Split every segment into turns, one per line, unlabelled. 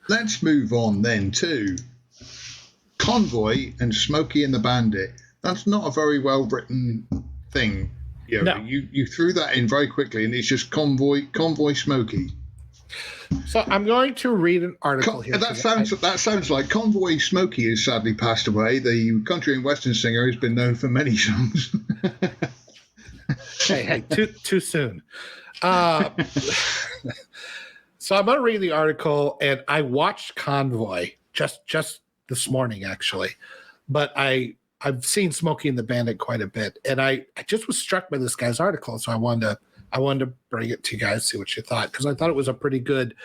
let's move on then to Convoy and Smokey and the Bandit. That's not a very well written thing.
No.
You threw that in very quickly, and it's just Convoy Smokey.
So I'm going to read an article here.
That sounds like Convoy Smokey has sadly passed away. The country and western singer has been known for many songs.
hey, too soon. So I'm going to read the article, and I watched Convoy just this morning, actually. But I've seen Smokey and the Bandit quite a bit, and I just was struck by this guy's article, so I wanted to bring it to you guys, see what you thought, because I thought it was a pretty good.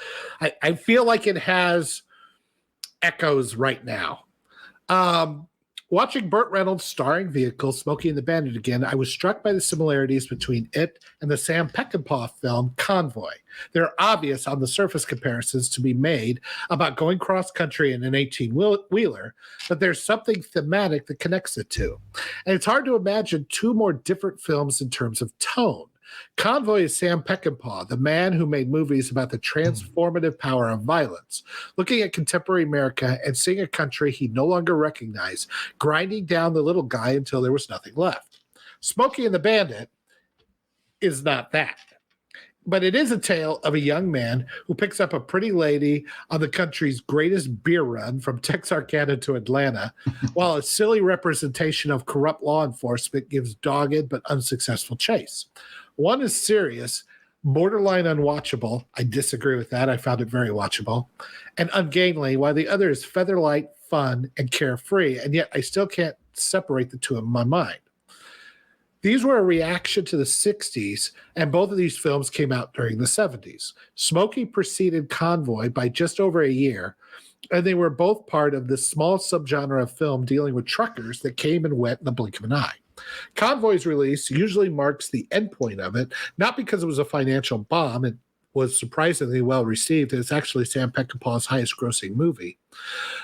I feel like it has echoes right now. Watching Burt Reynolds starring vehicle Smokey and the Bandit again, I was struck by the similarities between it and the Sam Peckinpah film Convoy. There are obvious on the surface comparisons to be made about going cross-country in an 18-wheeler, but there's something thematic that connects the two. And it's hard to imagine two more different films in terms of tone. Convoy is Sam Peckinpah, the man who made movies about the transformative power of violence, looking at contemporary America and seeing a country he no longer recognized, grinding down the little guy until there was nothing left. Smokey and the Bandit is not that. But it is a tale of a young man who picks up a pretty lady on the country's greatest beer run from Texarkana to Atlanta, while a silly representation of corrupt law enforcement gives dogged but unsuccessful chase. One is serious, borderline unwatchable. I disagree with that. I found it very watchable. And ungainly, while the other is featherlight, fun, and carefree, and yet I still can't separate the two in my mind. These were a reaction to the 60s, and both of these films came out during the 70s. Smokey preceded Convoy by just over a year, and they were both part of this small subgenre of film dealing with truckers that came and went in the blink of an eye. Convoy's release usually marks the endpoint of it, not because it was a financial bomb. It was surprisingly well received. It's actually Sam Peckinpah's highest grossing movie.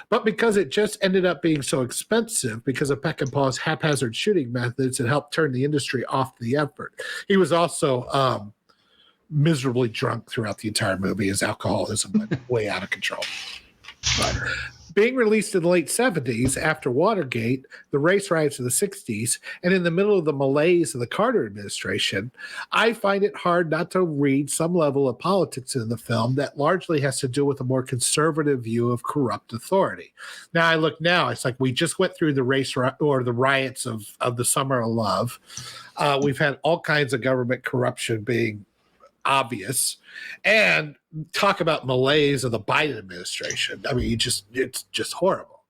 But because it just ended up being so expensive because of Peckinpah's haphazard shooting methods, it helped turn the industry off the effort. He was also miserably drunk throughout the entire movie. His alcoholism went way out of control. But being released in the late 70s after Watergate, the race riots of the 60s, and in the middle of the malaise of the Carter administration, I find it hard not to read some level of politics in the film that largely has to do with a more conservative view of corrupt authority. Now, I look now, it's like we just went through the the riots of the Summer of Love. We've had all kinds of government corruption being obvious, and talk about malaise of the Biden administration. I mean, it's just horrible.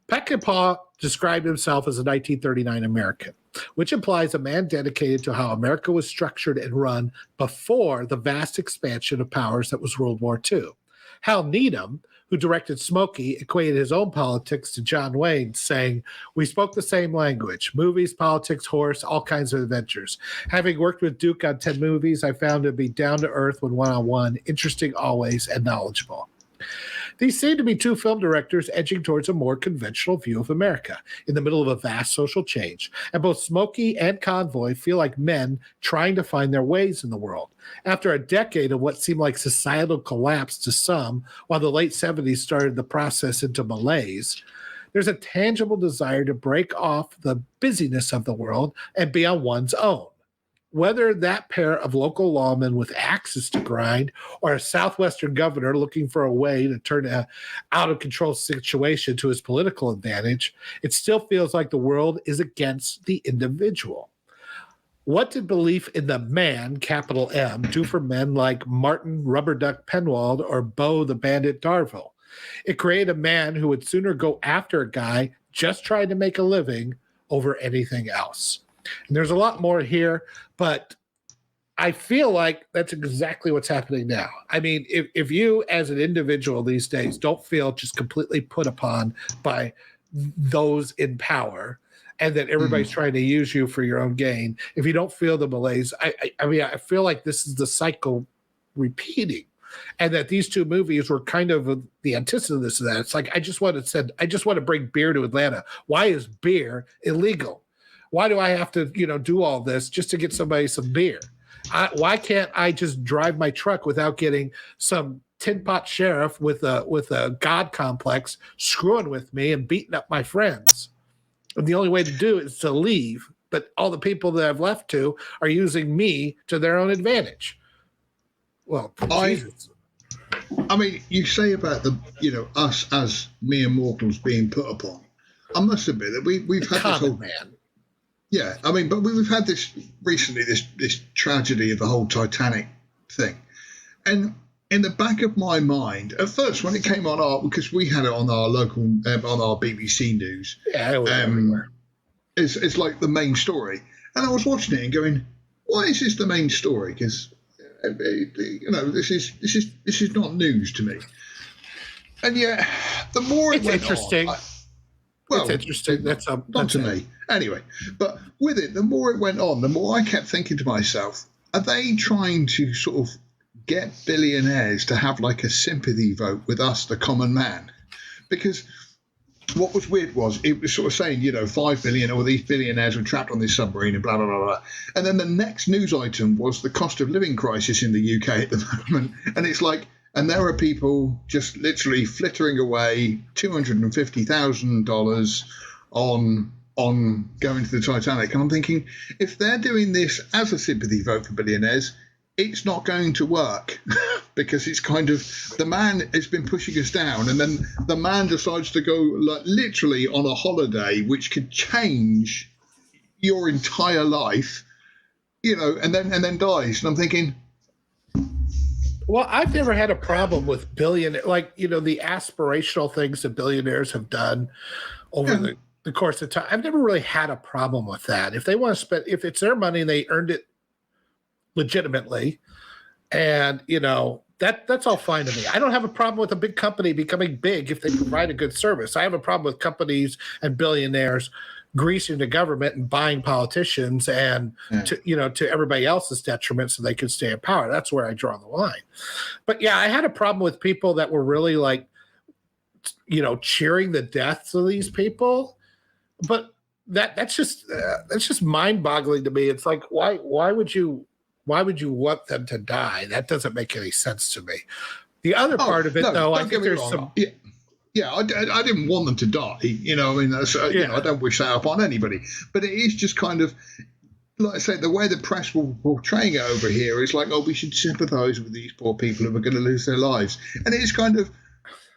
Peckinpah described himself as a 1939 American, which implies a man dedicated to how America was structured and run before the vast expansion of powers that was World War II. Hal Needham, who directed Smokey, equated his own politics to John Wayne, saying, "We spoke the same language, movies, politics, horse, all kinds of adventures. Having worked with Duke on 10 movies, I found him to be down to earth when one-on-one, interesting always, and knowledgeable." These seem to be two film directors edging towards a more conventional view of America in the middle of a vast social change. And both Smokey and Convoy feel like men trying to find their ways in the world. After a decade of what seemed like societal collapse to some, while the late 70s started the process into malaise, there's a tangible desire to break off the busyness of the world and be on one's own. Whether that pair of local lawmen with axes to grind or a Southwestern governor looking for a way to turn an out-of-control situation to his political advantage, it still feels like the world is against the individual. What did belief in the man, capital M, do for men like Martin Rubber Duck Penwald or Bo the Bandit Darville? It created a man who would sooner go after a guy just trying to make a living over anything else. And there's a lot more here, but I feel like that's exactly what's happening now. I mean, if you as an individual these days don't feel just completely put upon by those in power and that everybody's trying to use you for your own gain, if you don't feel the malaise, I mean, I feel like this is the cycle repeating. And that these two movies were kind of the antithesis of that. It's like, I just want to bring beer to Atlanta. Why is beer illegal? Why do I have to, do all this just to get somebody some beer? Why can't I just drive my truck without getting some tin pot sheriff with a god complex screwing with me and beating up my friends. And the only way to do it is to leave. But all the people that I've left to are using me to their own advantage. Well, Jesus.
I mean, you say about us as mere mortals being put upon. I must admit that we've had this whole
man.
Yeah, I mean, but we've had this recently, this tragedy of the whole Titanic thing, and in the back of my mind, at first when it came on because we had it on our local on our BBC News,
it was everywhere.
It's like the main story, and I was watching it and going, why is this the main story? Because this is not news to me, and yet the more it went
interesting.
on. Well,
it's interesting. That's
not to me. Anyway, but with it, the more it went on, the more I kept thinking to myself, are they trying to sort of get billionaires to have like a sympathy vote with us, the common man? Because what was weird was it was sort of saying, 5 billion, or these billionaires were trapped on this submarine and blah, blah, blah, blah. And then the next news item was the cost of living crisis in the UK at the moment. And it's like, and there are people just literally flittering away $250,000 on going to the Titanic. And I'm thinking, if they're doing this as a sympathy vote for billionaires, it's not going to work because it's kind of the man has been pushing us down, and then the man decides to go literally on a holiday, which could change your entire life, and then dies. And I'm thinking,
well, I've never had a problem with the aspirational things that billionaires have done over the course of time. I've never really had a problem with that. If they want to spend, if it's their money and they earned it legitimately, and that's all fine to me. I don't have a problem with a big company becoming big if they provide a good service. I have a problem with companies and billionaires greasing the government and buying politicians and to everybody else's detriment so they can stay in power. That's where I draw the line. But yeah, I had a problem with people that were really cheering the deaths of these people. But that's just mind-boggling to me. It's like, why would you want them to die? That doesn't make any sense to me. The other part of it, though, I think there's some.
Yeah, I didn't want them to die. I don't wish that upon anybody. But it is just kind of, like I say, the way the press will portraying it over here is like, we should sympathise with these poor people who are going to lose their lives. And it's kind of,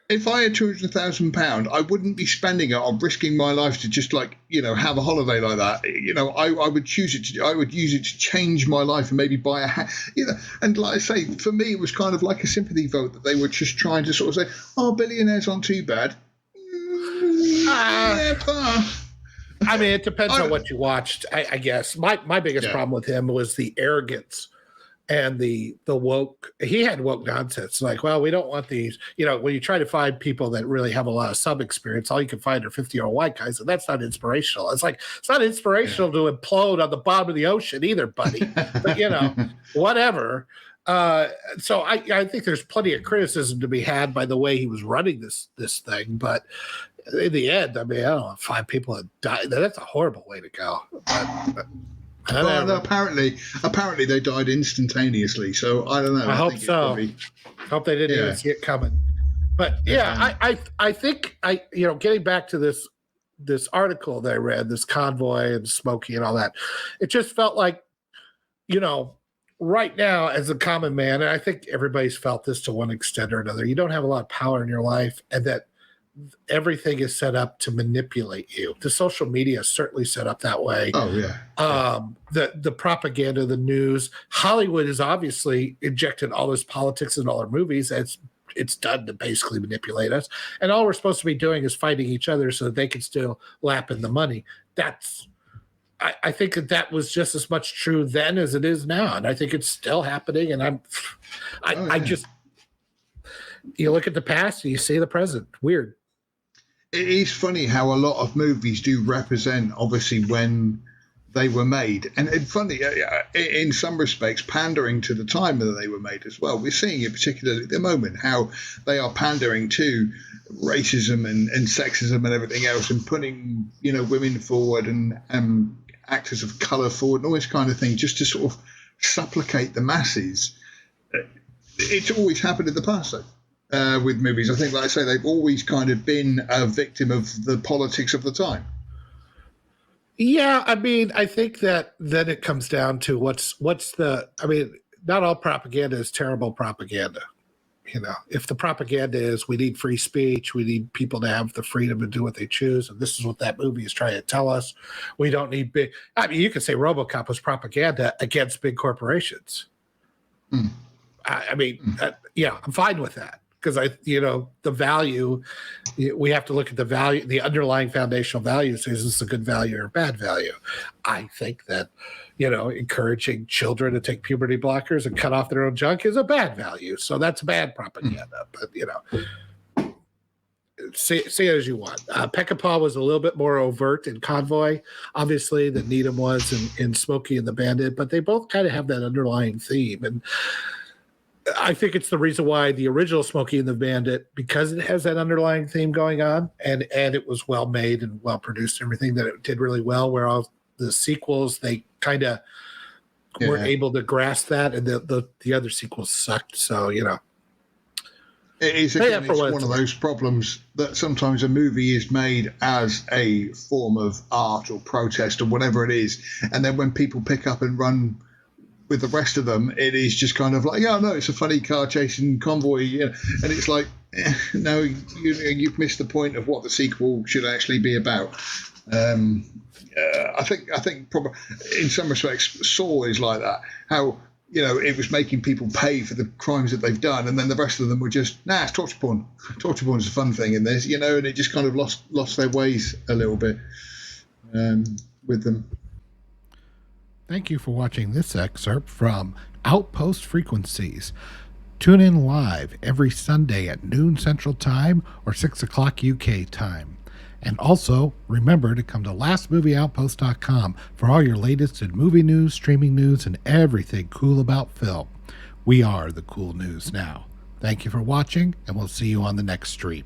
if I had £200,000, I wouldn't be spending it on risking my life to just have a holiday like that. I would choose it. I would use it to change my life and maybe buy a house. And like I say, for me, it was kind of like a sympathy vote that they were just trying to sort of say, billionaires aren't too bad.
I mean, it depends on what you watched. I guess my biggest problem with him was the arrogance and the woke. He had woke nonsense. Like, well, we don't want these. When you try to find people that really have a lot of sub experience, all you can find are 50-year-old white guys, and that's not inspirational. It's like it's not inspirational to implode on the bottom of the ocean either, buddy. But whatever. So I think there's plenty of criticism to be had by the way he was running this thing, but in the end, I mean, I don't know, 5 people had died. That's a horrible way to go. But
no, apparently they died instantaneously. So I don't know.
I hope so. Hope they didn't even see it coming. But I think getting back to this article that I read, this Convoy and Smokey and all that, it just felt like, right now as a common man, and I think everybody's felt this to one extent or another, you don't have a lot of power in your life, and that everything is set up to manipulate you. The social media is certainly set up that way.
Oh yeah.
The propaganda, the news, Hollywood has obviously injected all this politics in all our movies. It's done to basically manipulate us, and all we're supposed to be doing is fighting each other so that they can still lap in the money. I think that was just as much true then as it is now, and I think it's still happening. And I just, you look at the past and you see the present. Weird.
It is funny how a lot of movies do represent, obviously, when they were made. And funny, in some respects, pandering to the time that they were made as well. We're seeing it particularly at the moment, how they are pandering to racism and sexism and everything else, and putting, women forward and actors of colour forward and all this kind of thing, just to sort of supplicate the masses. It's always happened in the past, though. with movies. I think, like I say, they've always kind of been a victim of the politics of the time.
Yeah, I mean, I think that then it comes down to what's the. I mean, not all propaganda is terrible propaganda. You know, if the propaganda is we need free speech, we need people to have the freedom to do what they choose, and this is what that movie is trying to tell us. We don't need big. I mean, you could say RoboCop was propaganda against big corporations.
Mm.
I mean, yeah, I'm fine with that because the value. We have to look at the value, the underlying foundational values. Is this a good value or a bad value? I think that. Encouraging children to take puberty blockers and cut off their own junk is a bad value. So that's bad propaganda. But, say it as you want. Peckinpah was a little bit more overt in Convoy, obviously, than Needham was in Smokey and the Bandit, but they both kind of have that underlying theme. And I think it's the reason why the original Smokey and the Bandit, because it has that underlying theme going on, and it was well made and well produced and everything, that it did really well, where all the sequels, they kind of weren't able to grasp that, and the other sequels sucked. So
it's one of those problems that sometimes a movie is made as a form of art or protest or whatever it is, and then when people pick up and run with the rest of them, it is just kind of like, no, it's a funny car chasing convoy, and it's like, no, you've missed the point of what the sequel should actually be about. I think probably in some respects Saw is like that. How it was making people pay for the crimes that they've done, and then the rest of them were just it's torture porn. Torture porn is a fun thing in this, and it just kind of lost their ways a little bit with them.
Thank you for watching this excerpt from Outpost Frequencies. Tune in live every Sunday at noon Central Time or 6 o'clock UK time. And also, remember to come to lastmovieoutpost.com for all your latest in movie news, streaming news, and everything cool about film. We are the cool news now. Thank you for watching, and we'll see you on the next stream.